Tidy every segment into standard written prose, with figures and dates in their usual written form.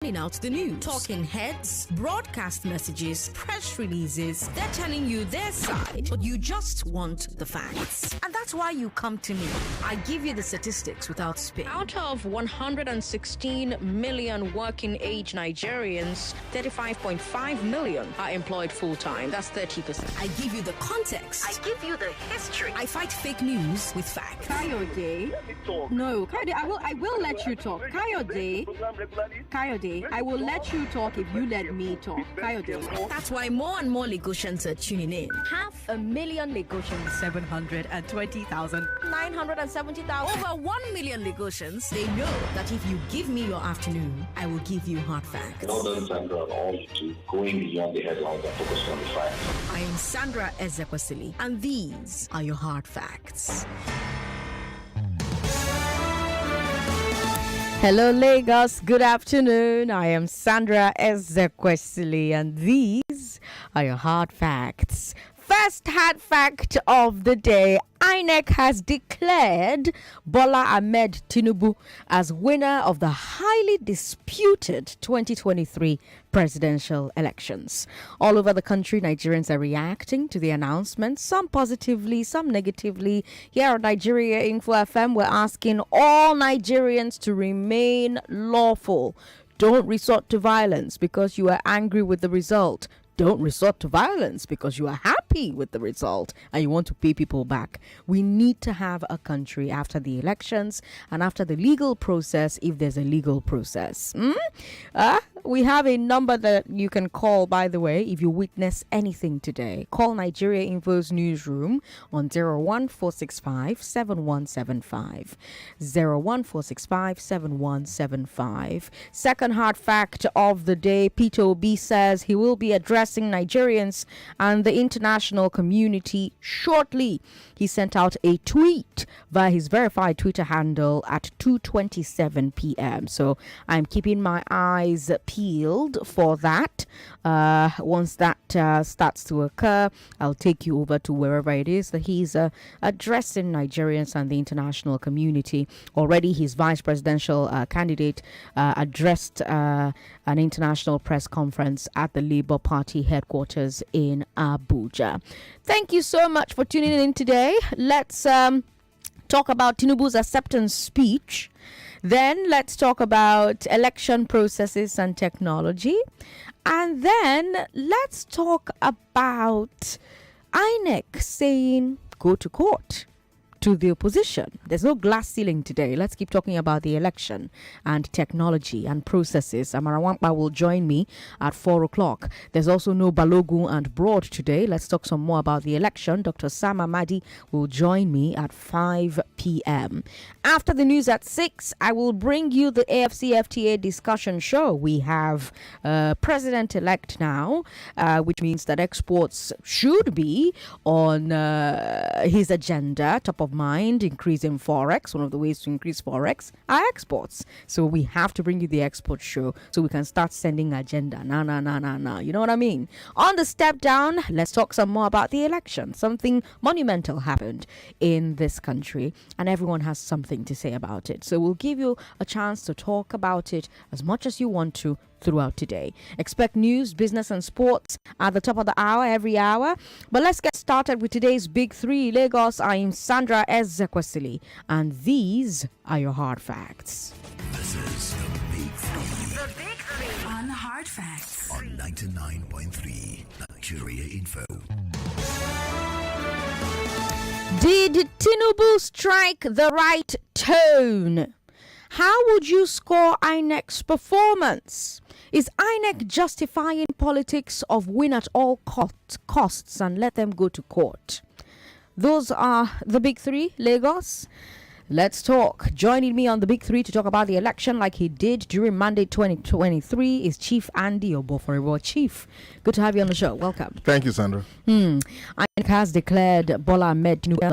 out the news, talking heads, broadcast messages, press releases. They're telling you their side, but you just want the facts. And that's why you come to me. I give you the statistics without spin. Out of 116 million working age Nigerians, 35.5 million are employed full-time. That's 30%. I give you the context. I give you the history. I fight fake news with facts. Kayode. No, Kayode, I will let you talk. Kayode, I will let you talk if you let me talk. Kayode. That's why more and more Lagosians are tuning in. 500,000 Lagosians. 720,000. 970,000. Over 1 million Lagosians, they know that if you give me your afternoon, I will give you hard facts. Well done, Sandra, on all you do, going beyond the headlines and focusing on the facts. I am Sandra Ezekwesili, and these are your hard facts. Hello, Lagos. Good afternoon. I am Sandra Ezekwesili, and these are your hard facts. First hard fact of the day: INEC has declared Bola Ahmed Tinubu as winner of the highly disputed 2023 presidential elections. All over the country, Nigerians are reacting to the announcement, some positively, some negatively. Here on Nigeria Info FM, we're asking all Nigerians to remain lawful. Don't resort to violence because you are angry with the result. Don't resort to violence because you are happy with the result and you want to pay people back. We need to have a country after the elections and after the legal process, if there's a legal process. We have a number that you can call, by the way, if you witness anything today. Call Nigeria Info's newsroom on 01465 7175. 01465 7175. Second hard fact of the day: Peter Obi says he will be addressing Nigerians and the international community shortly. He sent out a tweet via his verified Twitter handle at 2:27 p.m. So I'm keeping my eyes peeled for that. Once that starts to occur, I'll take you over to wherever it is that he's addressing Nigerians and the international community. Already his vice presidential candidate addressed an international press conference at the Labour Party headquarters in Abuja. Thank you so much for tuning in today. Let's talk about Tinubu's acceptance speech. Then let's talk about election processes and technology. And then let's talk about INEC saying go to court to the opposition. There's no glass ceiling today. Let's keep talking about the election and technology and processes. Amara Wampa will join me at 4 o'clock. There's also no Balogun and Broad today. Let's talk some more about the election. Dr. Sam Amadi will join me at 5 p.m. After the news at 6, I will bring you the AFC-FTA discussion show. We have president-elect now, which means that exports should be on his agenda, top of mind. Increasing forex, one of the ways to increase forex are exports. So we have to bring you the export show so we can start sending agenda. Nah. You know what I mean? On the step down, let's talk some more about the election. Something monumental happened in this country and everyone has something to say about it. So we'll give you a chance to talk about it as much as you want to throughout today. Expect news, business and sports at the top of the hour every hour. But let's get started with today's Big Three. Lagos, I am Sandra Ezekwesili, and these are your hard facts. This is the Big Three. The Big Three on Hard Facts on 99.3 Nigeria Info. Did Tinubu strike the right tone? How would you score INEC's performance? Is INEC justifying politics of win at all costs and let them go to court? Those are the Big Three, Lagos. Let's talk. Joining me on the Big Three to talk about the election like he did during Mandate 2023 is Chief Andy Oboforibo. Chief, good to have you on the show. Welcome. Thank you, Sandra. INEC has declared Bola Ahmed Tinubu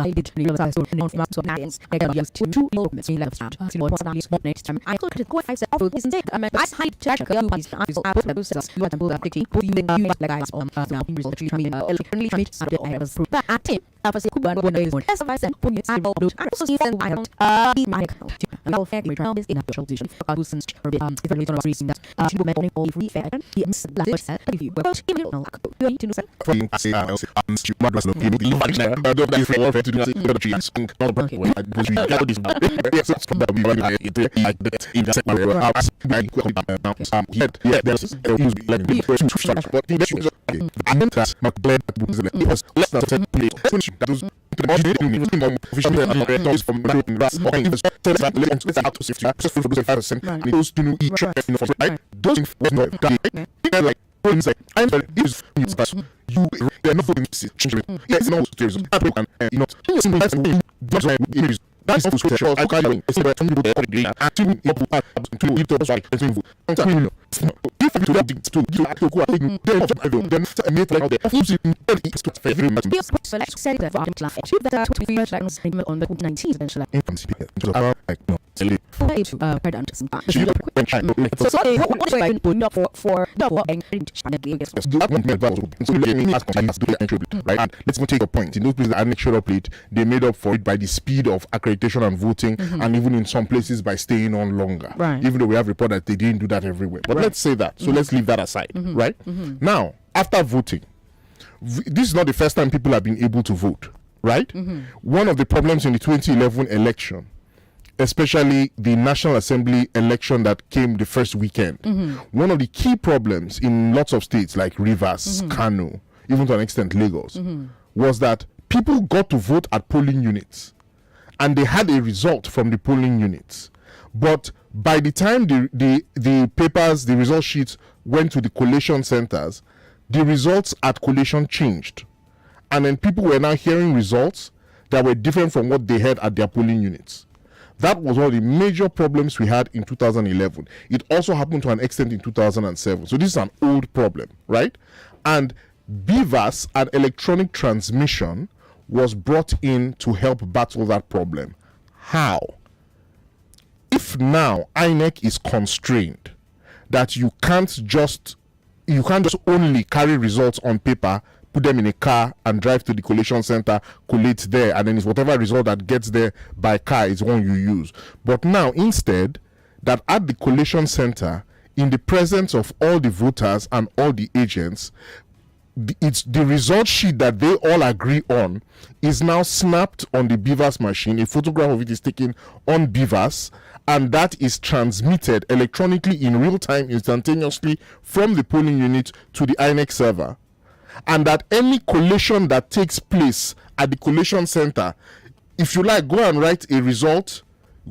Right? Let's take a point. In those places that INEC showed up late, they made up for it by the speed of accreditation and voting, and even in some places by staying on longer. Right. Even though we have report that they didn't do that everywhere. But let's say that. So let's leave that aside. Right? Now, after voting, this is not the first time people have been able to vote. Right? One of the problems in the 2011 election, especially the National Assembly election that came the first weekend, one of the key problems in lots of states like Rivers, Kano, even to an extent Lagos, was that people got to vote at polling units and they had a result from the polling units. But by the time the papers, the result sheets went to the collation centers, the results at collation changed. And then people were now hearing results that were different from what they had at their polling units. That was one of the major problems we had in 2011. It also happened to an extent in 2007. So this is an old problem, right? And BVAS, and electronic transmission, was brought in to help battle that problem. How? If now INEC is constrained that you can't just only carry results on paper, put them in a car and drive to the collation center, collate there, and then it's whatever result that gets there by car is one you use. But now instead, that at the collation center, in the presence of all the voters and all the agents, it's the result sheet that they all agree on is now snapped on the BVAS machine. A photograph of it is taken on BVAS, and that is transmitted electronically in real time, instantaneously from the polling unit to the INEC server. And that any collation that takes place at the collation center, if you like, go and write a result,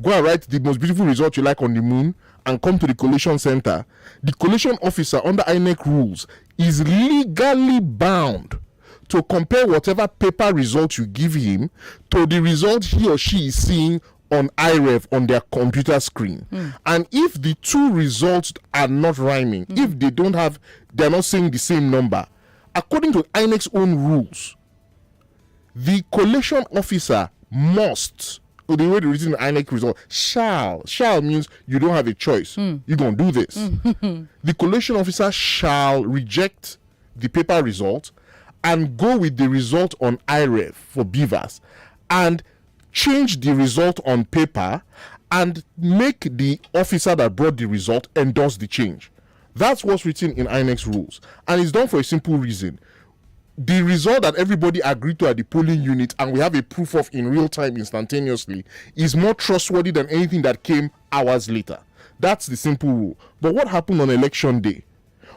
go and write the most beautiful result you like on the moon, and come to the collation center. The collation officer under INEC rules is legally bound to compare whatever paper result you give him to the result he or she is seeing on IREV on their computer screen. And if the two results are not rhyming, if they're not saying the same number, according to INEC's own rules, the collation officer must, or the way they written the INEC result, shall means you don't have a choice. You're going to do this. The collation officer shall reject the paper result and go with the result on IREV for BVAS and change the result on paper and make the officer that brought the result endorse the change. That's what's written in INEC's rules. And it's done for a simple reason. The result that everybody agreed to at the polling unit and we have a proof of in real time instantaneously is more trustworthy than anything that came hours later. That's the simple rule. But what happened on election day?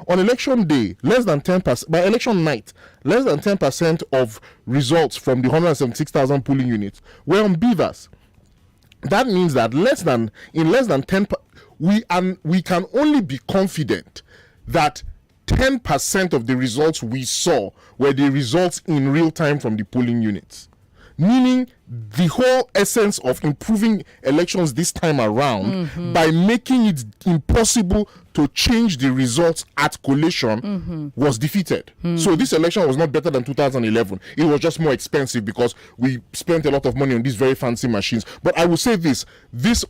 On election day, less than 10%, by election night, less than 10% of results from the 176,000 polling units were on BVAS. That means that in less than 10%, we can only be confident that 10% of the results we saw were the results in real time from the polling units. Meaning the whole essence of improving elections this time around by making it impossible to change the results at collation was defeated. So this election was not better than 2011. It was just more expensive because we spent a lot of money on these very fancy machines. But I will say this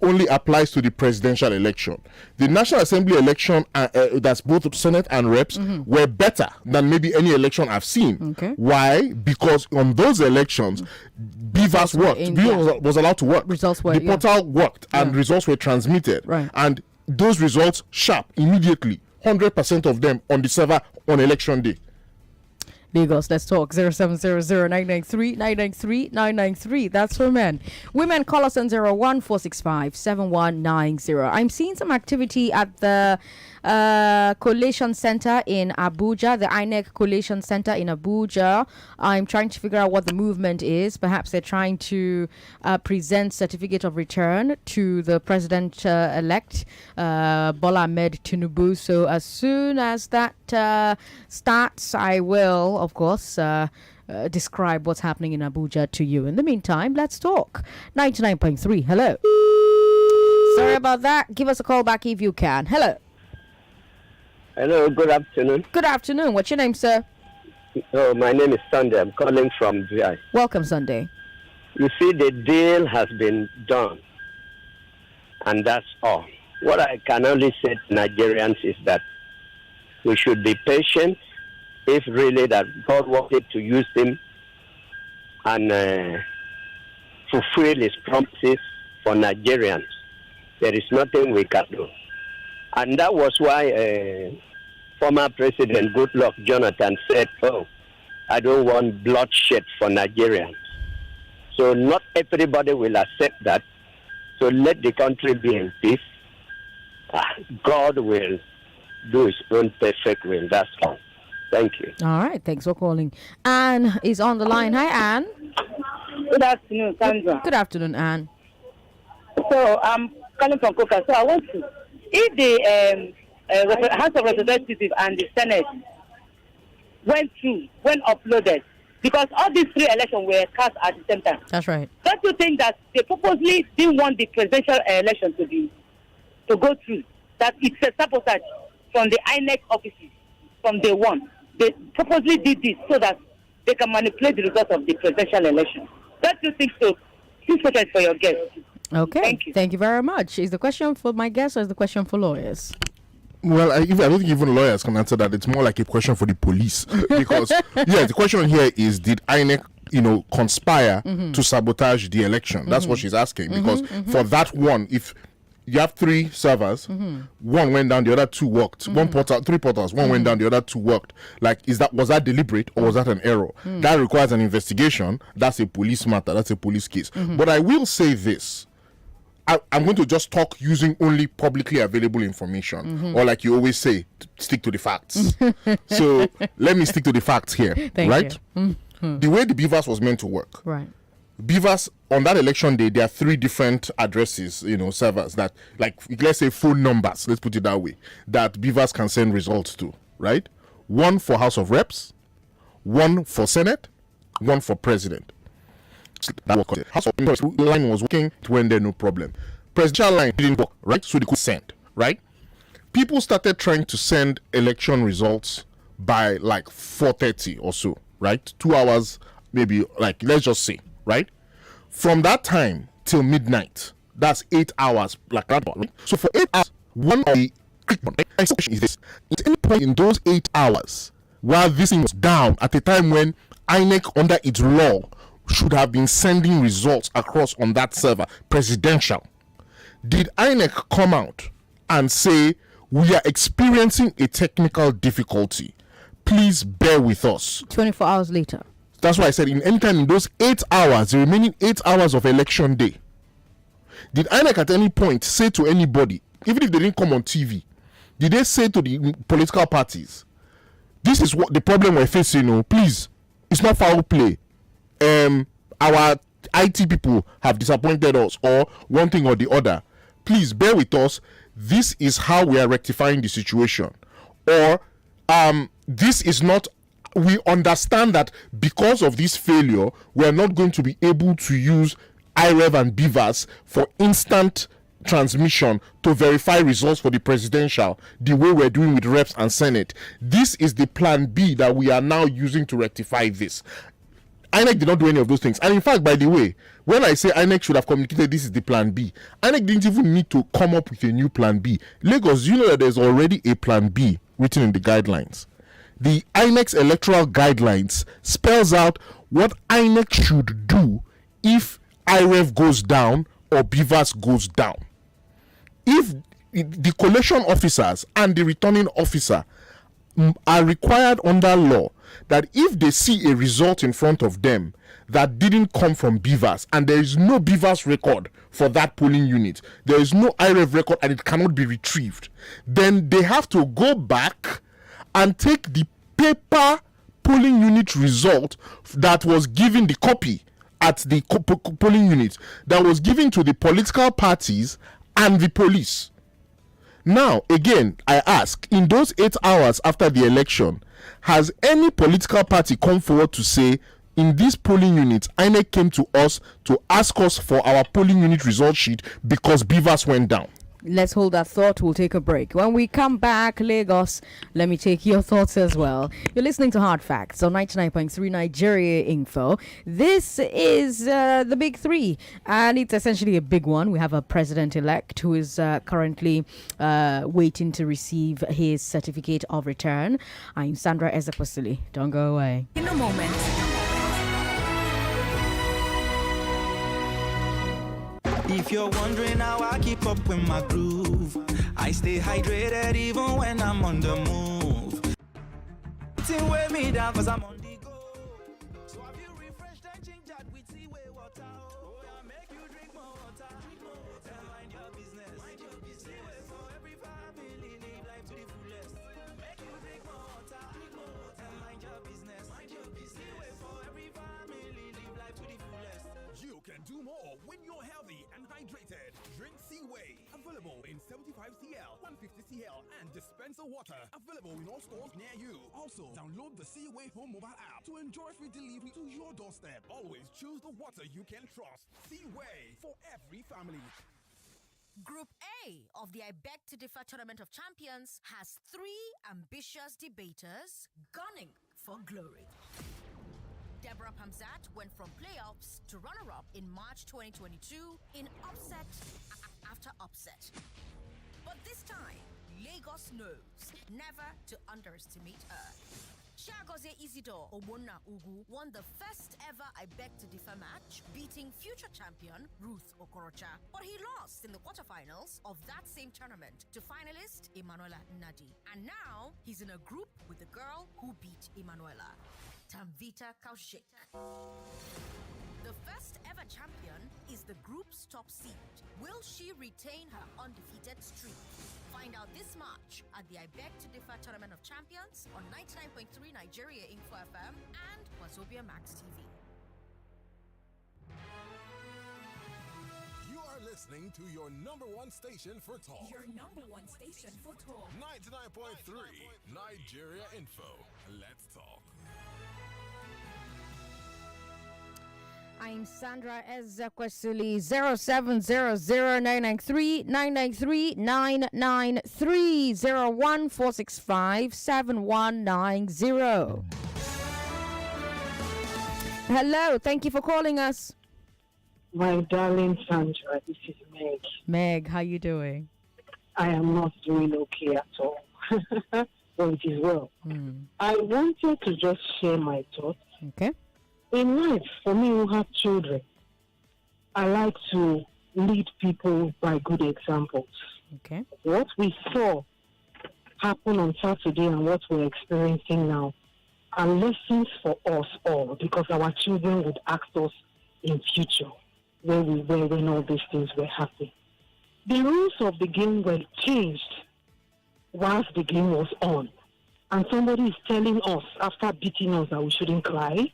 only applies to the presidential election. The National Assembly election, that's both Senate and Reps, were better than maybe any election I've seen. Okay. Why? Because on those elections, BVAS BVAS worked. BVAS was allowed to work. Results were, the portal worked and results were transmitted. Right. And those results sharp immediately. 100% of them on the server on election day. Lagos, let's talk. 0700-993-993-993. That's for men. Women, call us on 01465-7190. I'm seeing some activity at the Collation Center in Abuja, the INEC Collation Center in Abuja. I'm trying to figure out what the movement is. Perhaps they're trying to present certificate of return to the president-elect, Bola Ahmed Tinubu. So as soon as that starts, I will, of course, describe what's happening in Abuja to you. In the meantime, let's talk. 99.3, hello. Sorry about that. Give us a call back if you can. Hello. Hello, good afternoon. Good afternoon. What's your name, sir? Oh, my name is Sunday. I'm calling from VI. Welcome, Sunday. You see, the deal has been done, and that's all. What I can only say to Nigerians is that we should be patient if really that God wanted to use him and fulfill his promises for Nigerians. There is nothing we can do. And that was why former President Goodluck Jonathan said, I don't want bloodshed for Nigerians. So not everybody will accept that. So let the country be in peace. God will do his own perfect will. That's all. Thank you. All right. Thanks for calling. Anne is on the line. Hi, Anne. Good afternoon, Sandra. Good afternoon, Anne. So I'm calling from Coca. So I want to, if the House of Representatives and the Senate went uploaded, because all these three elections were cast at the same time. That's right. Don't you think that they purposely didn't want the presidential election to go through? That it's a sabotage from the INEC offices from day one. They purposely did this so that they can manipulate the result of the presidential election. Don't you think so? Please focus for your guest. Okay. Thank you. Thank you very much. Is the question for my guest or is the question for lawyers? Well, I don't think even lawyers can answer that. It's more like a question for the police. Because, the question here is, did INEC, conspire to sabotage the election? That's what she's asking. Because for that one, if you have three servers, one went down, the other two worked. Three portals, one went down, the other two worked. Like, was that deliberate or was that an error? That requires an investigation. That's a police matter. That's a police case. But I will say this. I'm going to just talk using only publicly available information, or like you always say, stick to the facts. So let me stick to the facts here, right? The way the BVAS was meant to work, right? BVAS on that election day, there are three different addresses, servers that, like, let's say phone numbers, let's put it that way, that BVAS can send results to, right? One for House of Reps, one for Senate, one for President. That worked. House of Reps line was working, it went there, no problem. Presidential line didn't work, right? So they could send, right? People started trying to send election results by like 4:30 or so, right? 2 hours, maybe, like, let's just say, right? From that time till midnight, that's 8 hours, like that, right? So for 8 hours, one of the question is this: at any point in those 8 hours, while this thing was down at a time when INEC under its law should have been sending results across on that server, presidential, did INEC come out and say, we are experiencing a technical difficulty, please bear with us? 24 hours later. That's why I said in any time in those 8 hours, the remaining 8 hours of election day, did INEC at any point say to anybody, even if they didn't come on TV, did they say to the political parties, this is what the problem we're facing, please, it's not foul play. Our IT people have disappointed us, or one thing or the other. Please bear with us. This is how we are rectifying the situation. Or this is not, we understand that because of this failure, we are not going to be able to use IREV and BVAS for instant transmission to verify results for the presidential the way we're doing with reps and senate. This is the plan B that we are now using to rectify this. INEC did not do any of those things. And in fact, by the way, when I say INEC should have communicated this is the plan B, INEC didn't even need to come up with a new plan B. Lagos, you know that there's already a plan B written in the guidelines. The INEC's electoral guidelines spells out what INEC should do if IREF goes down or Beavers goes down. If the collation officers and the returning officer are required under law that if they see a result in front of them that didn't come from Beavers and there is no Beavers record for that polling unit, there is no IREF record and it cannot be retrieved, then they have to go back and take the paper polling unit result that was given, the copy at the polling unit that was given to the political parties and the police. Now, again, I ask, in those 8 hours after the election, has any political party come forward to say, in this polling unit, INEC came to us to ask us for our polling unit result sheet because Beavers went down? Let's hold that thought. We'll take a break. When we come back, Lagos, let me take your thoughts as well. You're listening to Hard Facts on 99.3 Nigeria Info. This is the big three, and it's essentially a big one. We have a president-elect who is currently waiting to receive his certificate of return. I'm Sandra Ezekwesili. Don't go away. In a moment. If you're wondering how I keep up with my groove, I stay hydrated even when I'm on the move. It's weigh me down cause I'm on the go. So have you refreshed and changed that with seaway water? Oh yeah, make you drink more water. Mind your business. Seaway for every family, live life to the fullest. Make you drink more water. Mind your business. Seaway for every family, live life to the fullest. You can do more when you're healthy and hydrated. Drink Seaway. Available in 75 cl, 150 cl, and dispenser water. Available in all stores near you. Also, download the Seaway Home mobile app to enjoy free delivery to your doorstep. Always choose the water you can trust. Seaway for every family. Group A of the I Beg to Differ Tournament of Champions has 3 ambitious debaters gunning for glory. Deborah Pamzat went from playoffs to runner-up in March 2022 in upset after upset. But this time, Lagos knows never to underestimate her. Chiagozie Isidore Ogbonna Ugu won the first ever I Beg to Differ match, beating future champion Ruth Okorocha. But he lost in the quarterfinals of that same tournament to finalist Emanuela Nnadi. And now, he's in a group with the girl who beat Emanuela, Tamvita Kaushik. The first ever champion is the group's top seed. Will she retain her undefeated streak? Find out this March at the I Beg to Differ Tournament of Champions on 99.3 Nigeria Info FM and Wazobia Max TV. You are listening to your number one station for talk. Your number one station for talk. 99.3 Nigeria Info. Let's talk. I'm Sandra Ezekwesili. 0700-993-993-993-01465-7190. Hello, thank you for calling us. My darling Sandra, this is Meg. Meg, how you doing? I am not doing okay at all. But it is well. I wanted to just share my thoughts. Okay. In life, for me who have children, I like to lead people by good examples. Okay. What we saw happen on Saturday and what we're experiencing now are lessons for us all, because our children would ask us in future where we were when all these things were happening. The rules of the game were changed whilst the game was on. And somebody is telling us after beating us that we shouldn't cry.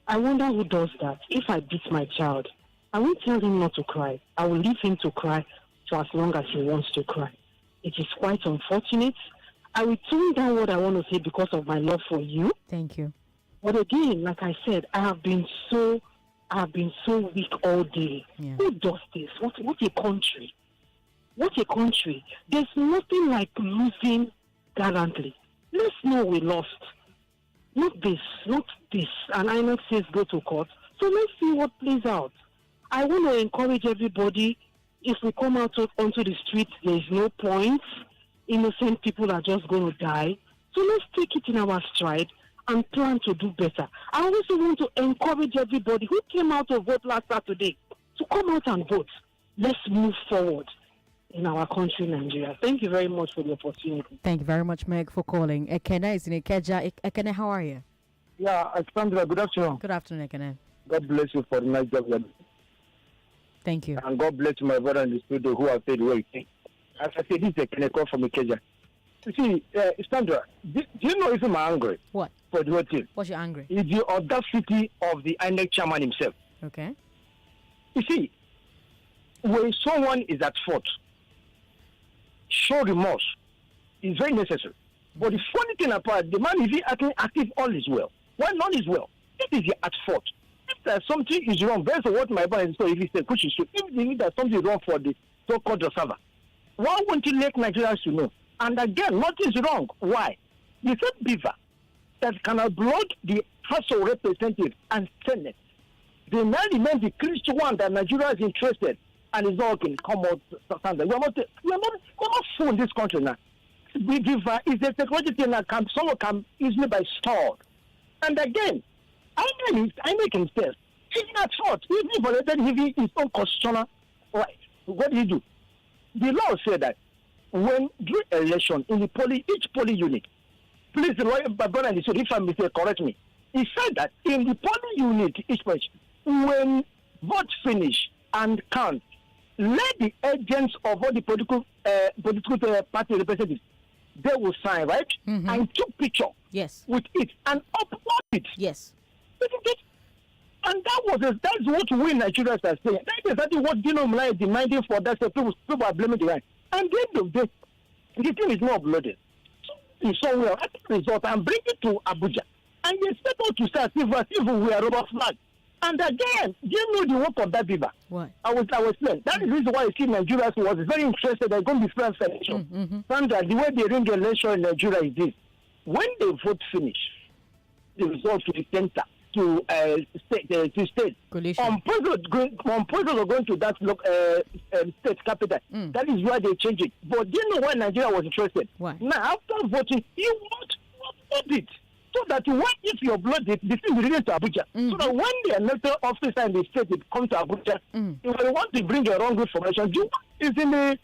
I wonder who does that. If I beat my child, I won't tell him not to cry. I will leave him to cry for as long as he wants to cry. It is quite unfortunate. I will tone down what I want to say because of my love for you. Thank you. But again, like I said, I have been so weak all day. Yeah. Who does this? What a country. What a country. There's nothing like losing gallantly. Let's know we lost. Not this. And INEC says go to court. So let's see what plays out. I want to encourage everybody, if we come out onto the streets, there is no point. Innocent people are just going to die. So let's take it in our stride and plan to do better. I also want to encourage everybody who came out to vote last Saturday to come out and vote. Let's move forward in our country, Nigeria. Thank you very much for the opportunity. Thank you very much, Meg, for calling. Ekene is in Ikeja. Ekene, how are you? Yeah, Sandra, good afternoon. Good afternoon, Ekene. God bless you for the nice job. Thank you. And God bless my brother in the studio who has said well. As I said, this is Ekene call from Ikeja. You see, Sandra, do you know if I'm angry? What? For the whole thing. What's you angry? It's the audacity of the INEC chairman himself. Okay. You see, when someone is at fault, show remorse is very necessary. But the funny thing about the man is acting as if all is well. When none is well, it is at fault. If something is wrong, based on what my brother said, which is true, if there's something wrong for the so-called server, why won't you let Nigerians to know? And again, nothing is wrong. Why? The same beaver that can upload the House of Representatives and Senate, they now remain the Christian one that Nigeria is interested and is all can come out standard. We are not full in this country now. The beaver is a technology thing that someone can easily be stored. And again, I make himself. He's not fault. He violated his own constitutional right. What did he do? The law said that when during election in the each polling unit, please, brother, if I'm mistaken, correct me. He said that in the polling unit, each place, when votes finish and count, let the agents of all the political party representatives, they will sign, right? Mm-hmm. And took picture with it and upload it. Yes. And that's what we Nigerians are saying. That is exactly what Dino is demanding for that. So people are blaming the right. And at the end of the day, the thing is not uploaded. So somewhere, at the result, and bring it to Abuja. And you expect us to say as if we are rubber flag. And again, do you know the work of that beaver? What? I was saying. That is the reason why you see Nigerians was very interested in going to the first election. Mm-hmm. Sandra, the way they ring the election in Nigeria is this. When the vote finish, the result to the center, to state. On purpose of going to that state capital. That is why they change it. But do you know why Nigeria was interested? Why? Now, after voting, you want to upload it. So that if you upload it, the thing will relate to Abuja. So that when the electoral officer in the state come to Abuja, if they want to bring a wrong information, is in the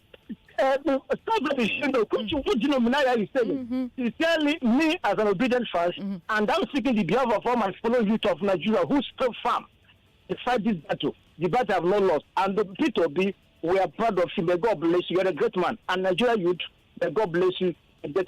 is telling me as an obedient fan, and I'm speaking the behalf of all my fellow youth of Nigeria who still farm to fight this battle. The battle have not lost. And the P2B, we are proud of you. May God bless you. You're a great man. And Nigeria youth, may God bless you.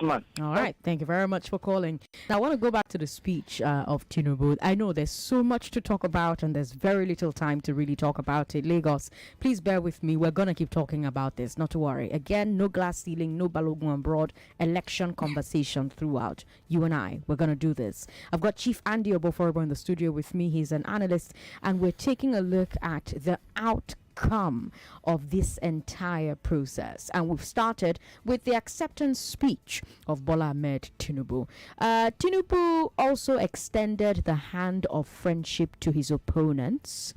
Man. All right. Thank you very much for calling. Now, I want to go back to the speech of Tinubu. I know there's so much to talk about and there's very little time to really talk about it. Lagos, please bear with me. We're going to keep talking about this. Not to worry. Again, no glass ceiling, no Balogun abroad, election conversation throughout. You and I, we're going to do this. I've got Chief Andy Oboforibo in the studio with me. He's an analyst and we're taking a look at the outcome of this entire process, and we've started with the acceptance speech of Bola Ahmed Tinubu. Tinubu also extended the hand of friendship to his opponents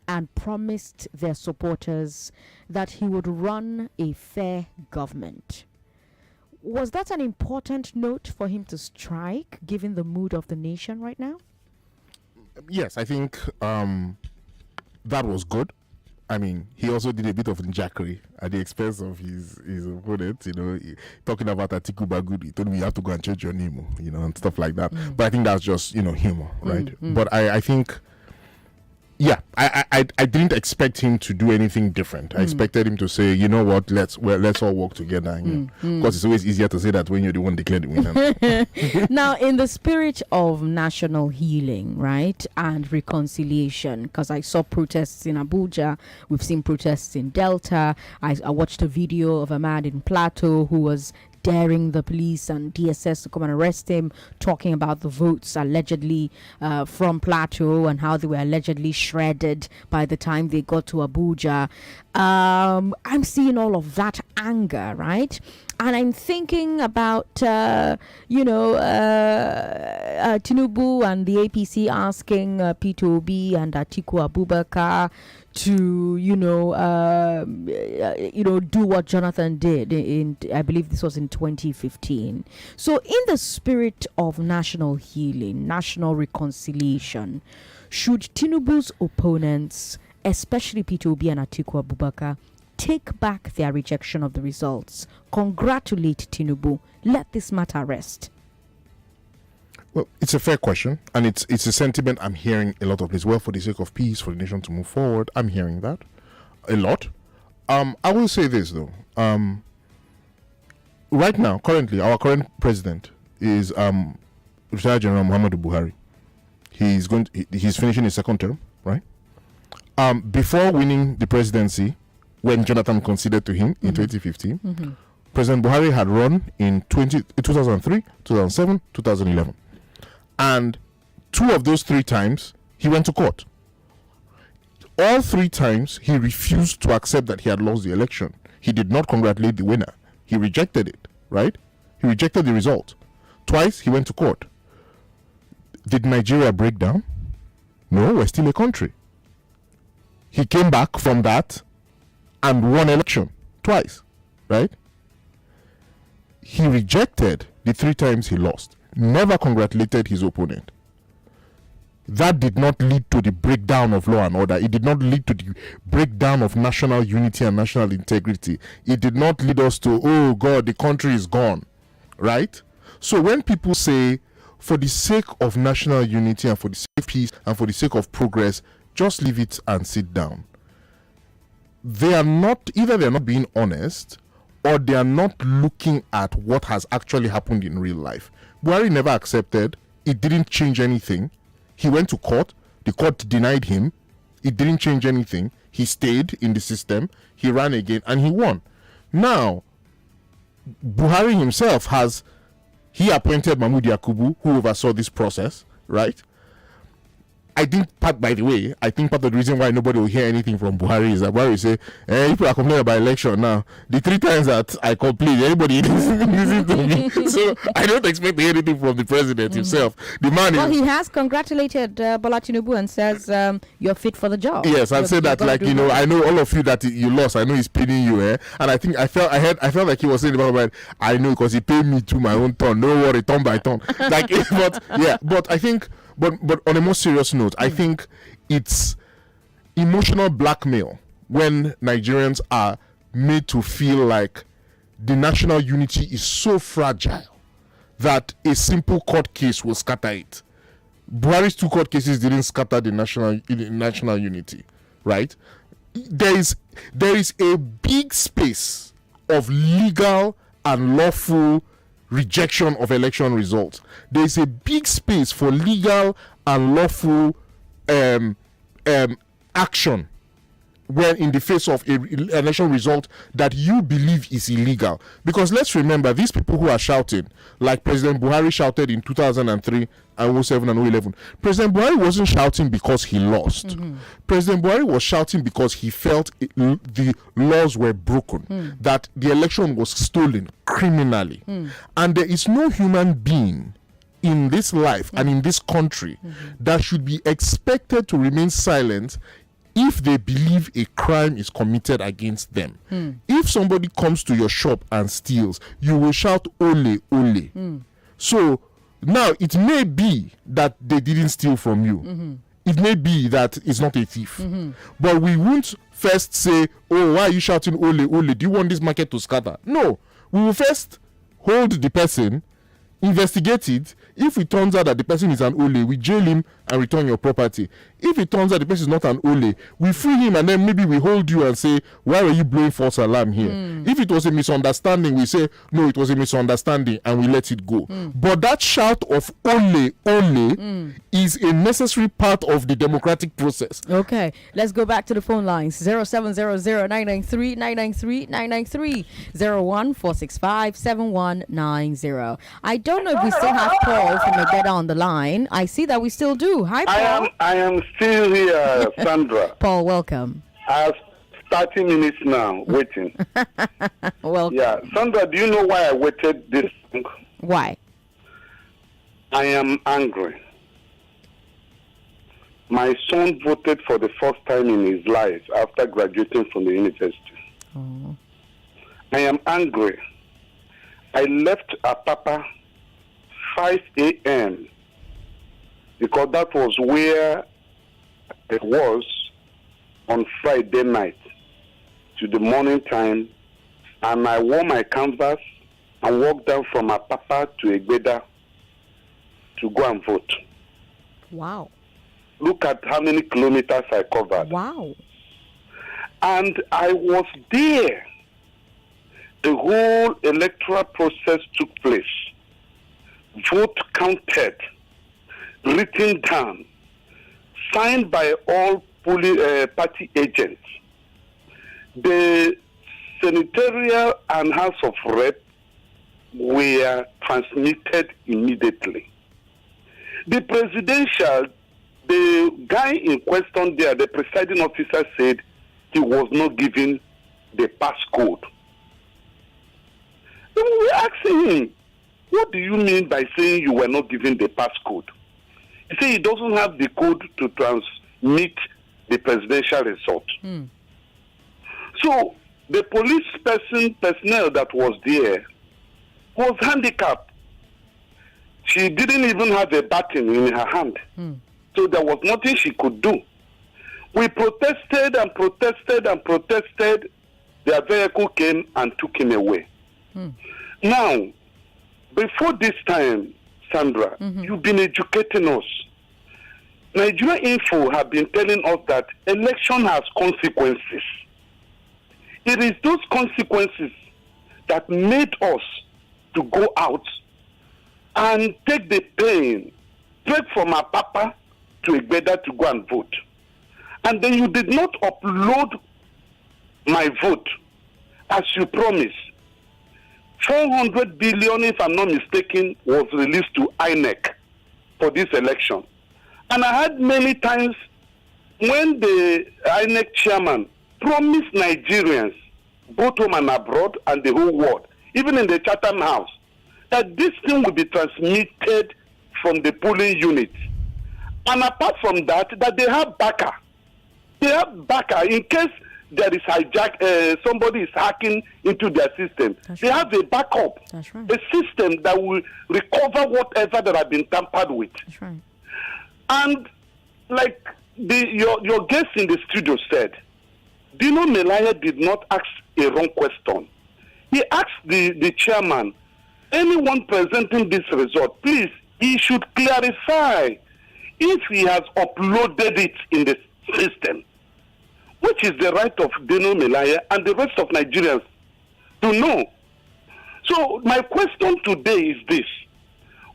and promised their supporters that he would run a fair government. Was that an important note for him to strike, given the mood of the nation right now? Yes, I think that was good. I mean, he also did a bit of jackery at the expense of his opponent, talking about Atiku Bagudu. He told me you have to go and change your name, and stuff like that. But I think that's just, humor, right? But I think, I didn't expect him to do anything different. I expected him to say, you know what, let's all work together. Because it's always easier to say that when you're the one declared the winner. Now, in the spirit of national healing, right, and reconciliation, because I saw protests in Abuja, we've seen protests in Delta. I watched a video of a man in Plateau who was daring the police and DSS to come and arrest him, talking about the votes allegedly from Plateau and how they were allegedly shredded by the time they got to Abuja. I'm seeing all of that anger, right? And I'm thinking about, Tinubu and the APC asking Peter Obi and Atiku Abubakar to, do what Jonathan did in, I believe this was in 2015. So in the spirit of national healing, national reconciliation, should Tinubu's opponents, especially Peter Obi and Atiku Abubakar, take back their rejection of the results, congratulate Tinubu, let this matter rest? Well, it's a fair question, and it's a sentiment I'm hearing a lot of places. Well, for the sake of peace, for the nation to move forward, I'm hearing that a lot. I will say this though. Right now, currently, our current president is retired General Muhammadu Buhari. He's finishing his second term, right? Before winning the presidency, when Jonathan conceded to him in 2015, President Buhari had run in 2003, 2007, 2011. And 2 of those 3 times, he went to court. All 3 times, he refused to accept that he had lost the election. He did not congratulate the winner. He rejected it, right? He rejected the result. Twice, he went to court. Did Nigeria break down? No, we're still a country. He came back from that and won election twice, right? He rejected the 3 times he lost, never congratulated his opponent. That did not lead to the breakdown of law and order. It did not lead to the breakdown of national unity and national integrity. It did not lead us to, oh God, the country is gone, right? So when people say, for the sake of national unity and for the sake of peace and for the sake of progress, just leave it and sit down, they are not being honest, or they are not looking at what has actually happened in real life. Buhari never accepted. It didn't change anything. He went to court. The court denied him. It didn't change anything. He stayed in the system. He ran again and he won. Now, Buhari himself he appointed Mahmoud Yakubu, who oversaw this process, right? I think part of the reason why nobody will hear anything from Buhari is that Buhari say, people are complaining about election now. The 3 times that I complained, anybody listen to me. So I don't expect to hear anything from the president himself. The man he has congratulated Bola Tinubu and says you're fit for the job. Yes, and said that I know all of you that you lost. I know he's paying you, and I think I felt like he was saying about I know because he paid me to my own turn. Don't worry, turn by turn. But I think. But on a more serious note, I think it's emotional blackmail when Nigerians are made to feel like the national unity is so fragile that a simple court case will scatter it. Buhari's 2 court cases didn't scatter the national unity, right? There is a big space of legal and lawful rejection of election results. There is a big space for legal and lawful action when in the face of a election result that you believe is illegal. Because let's remember, these people who are shouting, like President Buhari shouted in 2003 and 07 and 11, President Buhari wasn't shouting because he lost. President Buhari was shouting because he felt the laws were broken, that the election was stolen criminally. And there is no human being in this life and in this country that should be expected to remain silent if they believe a crime is committed against them. If somebody comes to your shop and steals, you will shout ole ole. So now it may be that they didn't steal from you. It may be that it's not a thief. But we won't first say, oh, why are you shouting ole ole? Do you want this market to scatter? No. We will first hold the person, investigate it. If it turns out that the person is an ole, we jail him and return your property. If it turns out the person is not an ole, we free him and then maybe we hold you and say, why were you blowing false alarm here? If it was a misunderstanding, we say, no, it was a misunderstanding and we let it go. But that shout of ole ole is a necessary part of the democratic process. Okay, let's go back to the phone lines. 0700-993-993-993 01465-7190. I don't know if we still have Paul from Egeda on the line. I see that we still do. Hi, Paul. I am still here, Sandra. Paul, welcome. As 30 minutes now waiting. Well, yeah, Sandra, do you know why I waited this long? Why? I am angry. My son voted for the first time in his life after graduating from the university. Oh. I am angry. I left Apapa 5 a.m. because that was where it was on Friday night to the morning time, and I wore my canvas and walked down from Apapa to Egbeda to go and vote. Wow. Look at how many kilometers I covered. Wow. And I was there. The whole electoral process took place. Vote counted, written down, signed by all party agents. The senatorial and House of Rep were transmitted immediately. The presidential, the guy in question there, the presiding officer said he was not given the passcode. Then we were asking him, what do you mean by saying you were not given the passcode? He said he doesn't have the code to transmit the presidential result. So the police personnel that was there was handicapped. She didn't even have a baton in her hand. So there was nothing she could do. We protested and protested and protested. Their vehicle came and took him away. Now, before this time, Sandra, you've been educating us. Nigeria Info have been telling us that election has consequences. It is those consequences that made us to go out and take the pain, trek from our papa to Egbeda to go and vote. And then you did not upload my vote as you promised. 400 billion, if I'm not mistaken, was released to INEC for this election. And I had many times when the INEC chairman promised Nigerians, both home and abroad and the whole world, even in the Chatham House, that this thing will be transmitted from the polling unit. And apart from that, that they have backup. They have backup in case there is somebody is hacking into their system. They have a backup, a system that will recover whatever that have been tampered with. That's right. And like your guest in the studio said, Dino Melaya did not ask a wrong question. He asked the chairman, anyone presenting this result, please, he should clarify if he has uploaded it in the system, which is the right of Dino Melaya and the rest of Nigerians to know. So my question today is this.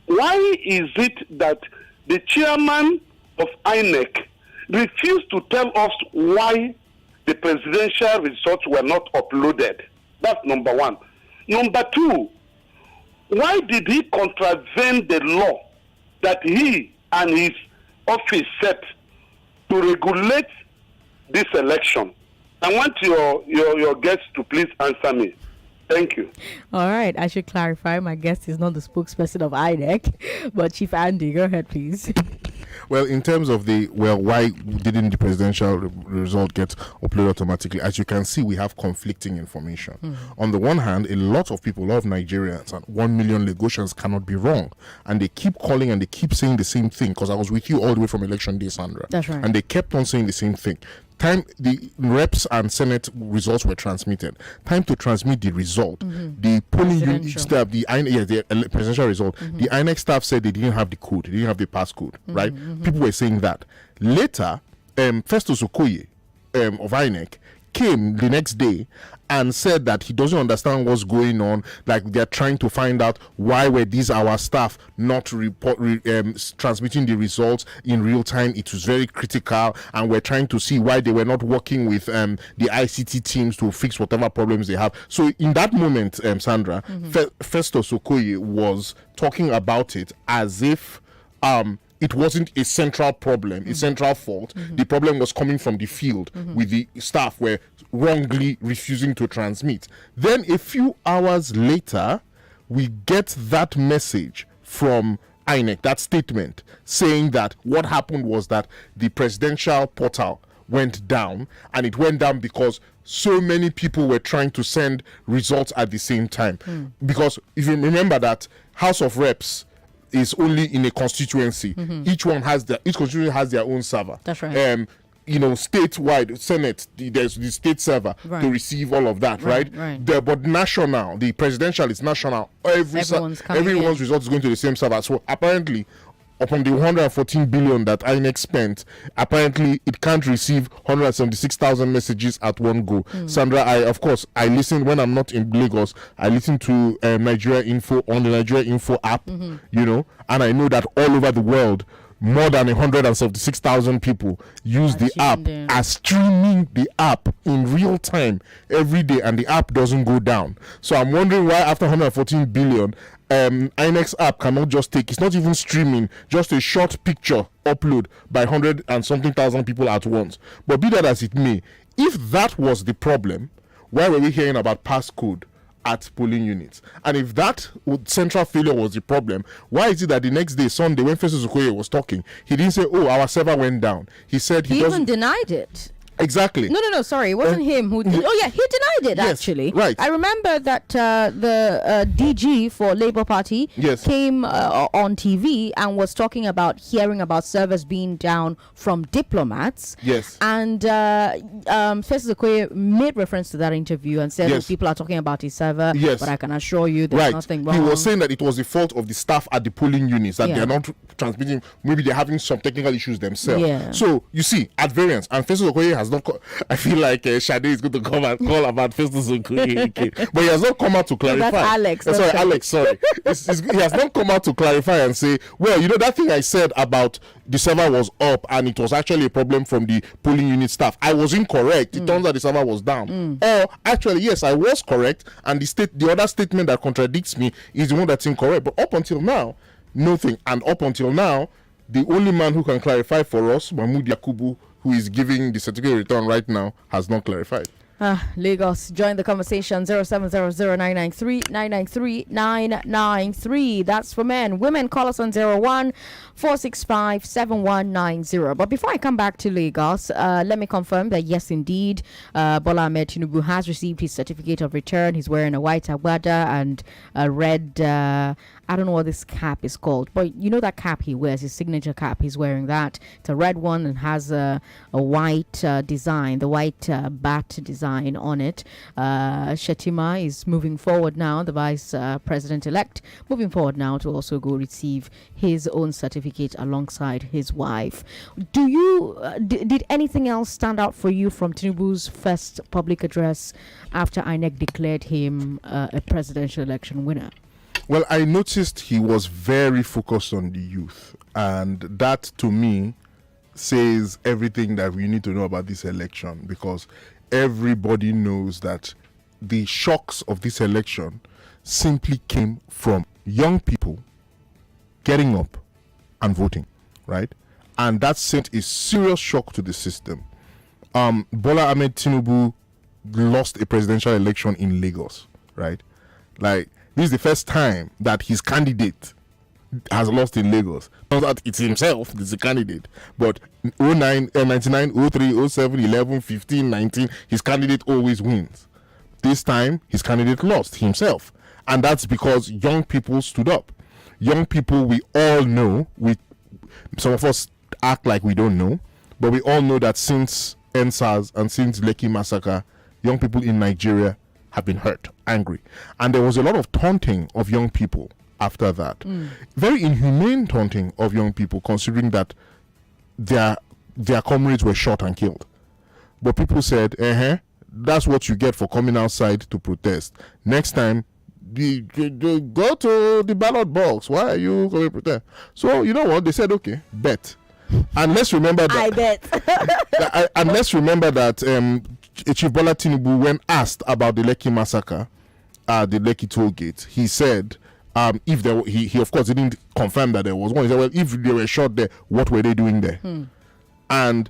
Why is it that the chairman of INEC refused to tell us why the presidential results were not uploaded? That's number one. Number two, why did he contravene the law that he and his office set to regulate this election? I want your guest to please answer me. Thank you. All right. I should clarify. My guest is not the spokesperson of INEC, but Chief Andy, go ahead, please. Well, in terms of why didn't the presidential result get uploaded automatically? As you can see, we have conflicting information. On the one hand, a lot of people, a lot of Nigerians, and 1 million Lagosians cannot be wrong. And they keep calling and they keep saying the same thing, because I was with you all the way from Election Day, Sandra. That's right. And they kept on saying the same thing. The reps and Senate results were transmitted. Time to transmit the result. The polling unit staff, the presidential result, the INEC staff said they didn't have the code, they didn't have the passcode, right? People were saying that. Later, Festus Okoye of INEC came the next day and said that he doesn't understand what's going on, like they're trying to find out why were these our staff not transmitting the results in real time. It was very critical, and we're trying to see why they were not working with the ICT teams to fix whatever problems they have. So in that moment, Sandra, Festus Okoye was talking about it as if it wasn't a central problem, a central fault. The problem was coming from the field with the staff were wrongly refusing to transmit. Then a few hours later, we get that message from INEC, that statement saying that what happened was that the presidential portal went down, and it went down because so many people were trying to send results at the same time. Because if you remember that House of Reps is only in a constituency, each constituency has their own server. That's right. Statewide, Senate, there's the state server to receive all of that, right? But national, the presidential is national. Everyone's result is going to the same server. So apparently, upon the 114 billion that INEC spent, apparently it can't receive 176,000 messages at one go. Sandra, I listen when I'm not in Lagos. I listen to Nigeria Info on the Nigeria Info app, and I know that all over the world, more than 176,000 people use the app as streaming the app in real time every day, and the app doesn't go down. So I'm wondering why after 114 billion, INEX app cannot just take, it's not even streaming, just a short picture upload by 100 and something thousand people at once. But be that as it may, if that was the problem, why were we hearing about passcode at polling units? And if that central failure was the problem, why is it that the next day, Sunday, when Festus Okoye was talking, he didn't say, oh, our server went down? He said he even denied it. Exactly. No, sorry. It wasn't him who did. Oh, yeah, he denied it, actually. Right. I remember that the DG for Labour Party came on TV and was talking about hearing about servers being down from diplomats. Yes. And Festus Okoye made reference to that interview and said, people are talking about his server, but I can assure you there's nothing wrong. He was saying that it was the fault of the staff at the polling units, that they're not transmitting, maybe they're having some technical issues themselves. Yeah. So, you see, at variance, and Festus Okoye has not I feel like Shade is going to come and call about Festus Okoye, but he has not come out to clarify. That's Alex. Alex, sorry. He has not come out to clarify and say, well, that thing I said about the server was up and it was actually a problem from the polling unit staff, I was incorrect. It turns out the server was down. Or actually, yes, I was correct, and the other statement that contradicts me is the one that's incorrect. But up until now, nothing. And up until now, the only man who can clarify for us, Mahmoud Yakubu, who is giving the certificate of return right now, has not clarified. Lagos, join the conversation. 0700-993-993. That's for men. Women, call us on 01-465-7190. But before I come back to Lagos, let me confirm that yes, indeed, Bola Ahmed Tinubu has received his certificate of return. He's wearing a white agbada and a red, I don't know what this cap is called, but you know that cap he wears, his signature cap, he's wearing that. It's a red one and has a white design, the white bat design on it. Shetima is moving forward now, the vice president-elect, moving forward now to also go receive his own certificate alongside his wife. Do you, did anything else stand out for you from Tinubu's first public address after INEC declared him a presidential election winner? Well, I noticed he was very focused on the youth, and that to me says everything that we need to know about this election, because everybody knows that the shocks of this election simply came from young people getting up and voting, right? And that sent a serious shock to the system. Bola Ahmed Tinubu lost a presidential election in Lagos, right? Like, this is the first time that his candidate has lost in Lagos. Not that it's himself, it's the candidate. But 09, 99, 03, 07, 11, 15, 19, his candidate always wins. This time, his candidate lost himself. And that's because young people stood up. Young people, we all know, some of us act like we don't know, but we all know that since NSAS and since Lekki massacre, young people in Nigeria have been hurt, angry. And there was a lot of taunting of young people after that. Very inhumane taunting of young people, considering that their comrades were shot and killed. But people said, that's what you get for coming outside to protest. Next time, go to the ballot box. Why are you going to protest? So, you know what? They said, okay, bet. And let's remember that. I bet. And let's remember that Chief Bola Tinubu, when asked about the Lekki massacre, the Lekki toll gate, he said if there he of course didn't confirm that there was one. He said, well, if they were shot there, what were they doing there? And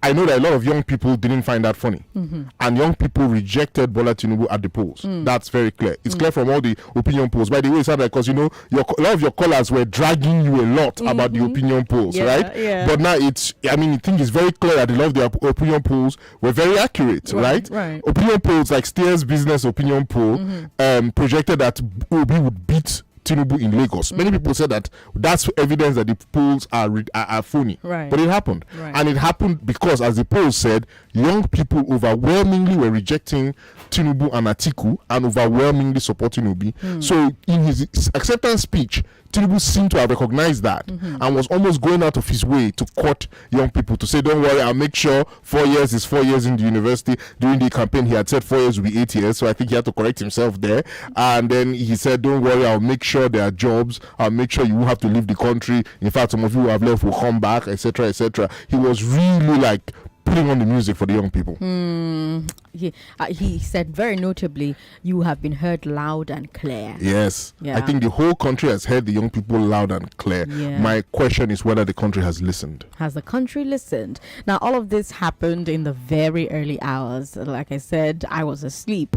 I know that a lot of young people didn't find that funny. And young people rejected Bola Tinubu at the polls. That's very clear. It's clear from all the opinion polls. By the way, it's not because, you know, a lot of your callers were dragging you a lot about the opinion polls, right? Yeah. But now I think it's very clear that a lot of the opinion polls were very accurate, right? Opinion polls like Steers Business opinion poll projected that Obi would beat Tinubu in Lagos. Many people said that that's evidence that the polls are phony. But it happened. And it happened because, as the polls said, young people overwhelmingly were rejecting Tinubu and Atiku and overwhelmingly supporting Obi. So in his acceptance speech, Tinubu seemed to have recognized that and was almost going out of his way to court young people to say, don't worry, I'll make sure 4 years is 4 years in the university. During the campaign, he had said 4 years will be 8 years. So I think he had to correct himself there. And then he said, don't worry, I'll make sure there are jobs. I'll make sure you won't have to leave the country. In fact, some of you who have left will come back, etc., etc. He was really like putting on the music for the young people. He said very notably, you have been heard loud and clear. Yes. I think the whole country has heard the young people loud and clear. My question is whether the country has listened. Has the country listened? Now, all of this happened in the very early hours. Like I said, I was asleep.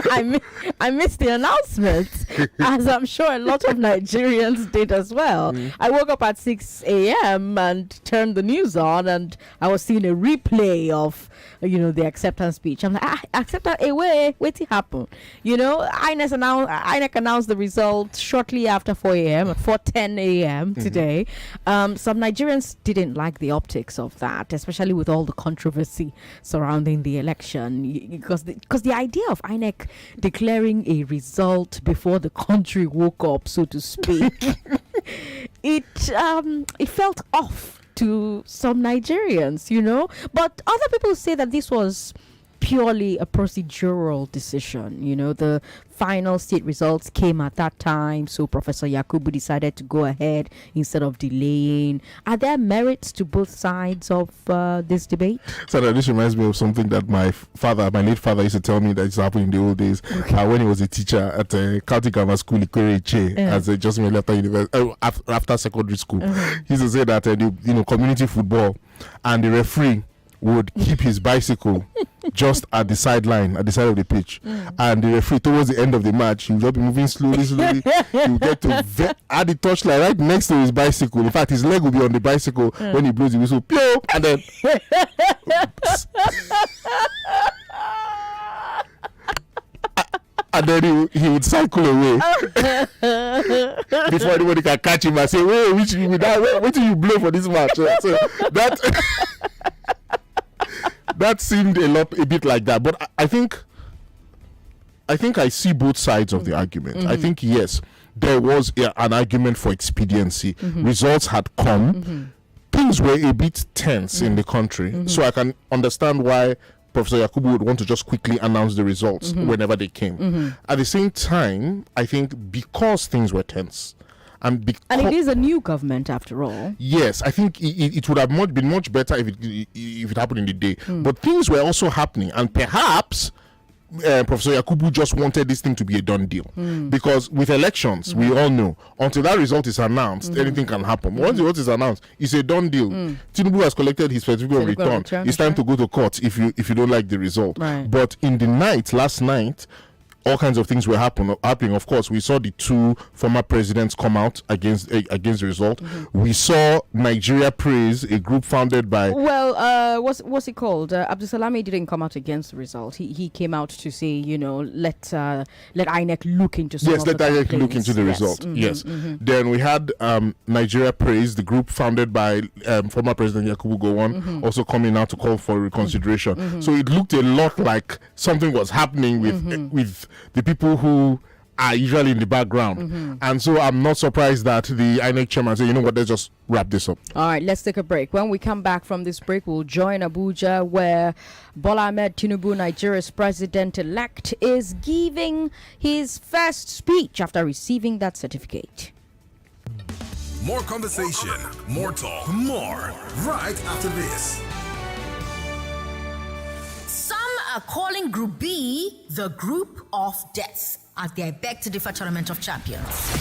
I missed the announcements, as I'm sure a lot of Nigerians did as well. I woke up at 6 a.m. and turned the news on, and I was seeing a replay of, the acceptance speech. I'm like, acceptance, wait it happen. INEC announced the results shortly after 4 a.m. at 4:10 a.m. today. Some Nigerians didn't like the optics of that, especially with all the controversy surrounding the election, because the idea of INEC declaring a result before the country woke up, so to speak, it felt off to some Nigerians, but other people say that this was purely a procedural decision. The final state results came at that time, so Professor Yakubu decided to go ahead instead of delaying. Are there merits to both sides of this debate? So this reminds me of something that my late father used to tell me that used to happen in the old days when he was a teacher at a county grammar school in Ikwereche, as a just after secondary school. He used to say that community football, and the referee would keep his bicycle just at the sideline, at the side of the pitch. And the referee, towards the end of the match, he would just be moving slowly. He would get to add the touchline right next to his bicycle. In fact, his leg will be on the bicycle when he blows the whistle. Pew! And then... and then he would cycle away before anybody can catch him and say, "Wait, what do you blow for this match?" So that... that seemed a bit like that, but I think I see both sides of the argument. I think, yes, there was an argument for expediency. Results had come. Things were a bit tense in the country, so I can understand why Professor Yakubu would want to just quickly announce the results whenever they came. At the same time, I think because things were tense, and it is a new government after all. Yes, I think it would have been much better if it happened in the day. But things were also happening, and perhaps Professor Yakubu just wanted this thing to be a done deal. Because with elections, we all know, until that result is announced, anything can happen. Once the result is announced, it's a done deal. Tinubu has collected his certificate of return. It's time to go to court if you don't like the result. But in the night, last night, all kinds of things were happening. Of course, we saw the two former presidents come out against the result. We saw Nigeria Praise, a group founded by... Well, what's it called? Abdusalami didn't come out against the result. He came out to say, let INEC look into some of the complaints. Let INEC look into the result. Yes. Then we had Nigeria Praise, the group founded by former President Yakubu Gowon, also coming out to call for reconsideration. So it looked a lot like something was happening with the people who are usually in the background. And so I'm not surprised that the INEC chairman said, let's just wrap this up. All right, let's take a break. When we come back from this break, we'll join Abuja, where Bola Ahmed Tinubu, Nigeria's president-elect, is giving his first speech after receiving that certificate. More conversation, more talk, more right after this. Some are calling Group B the Group of Death as they beg to differ Tournament of Champions.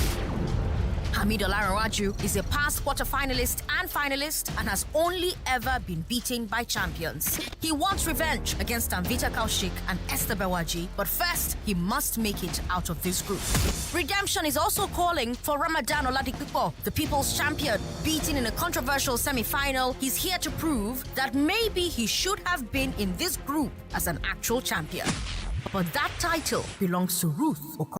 Hamid Olarawaju is a past quarter-finalist and finalist and has only ever been beaten by champions. He wants revenge against Amvita Kaushik and Esther Bewaji, but first, he must make it out of this group. Redemption is also calling for Ramadan Oladipupo, the people's champion. Beaten in a controversial semi-final, he's here to prove that maybe he should have been in this group as an actual champion. But that title belongs to Ruth Okonkwo.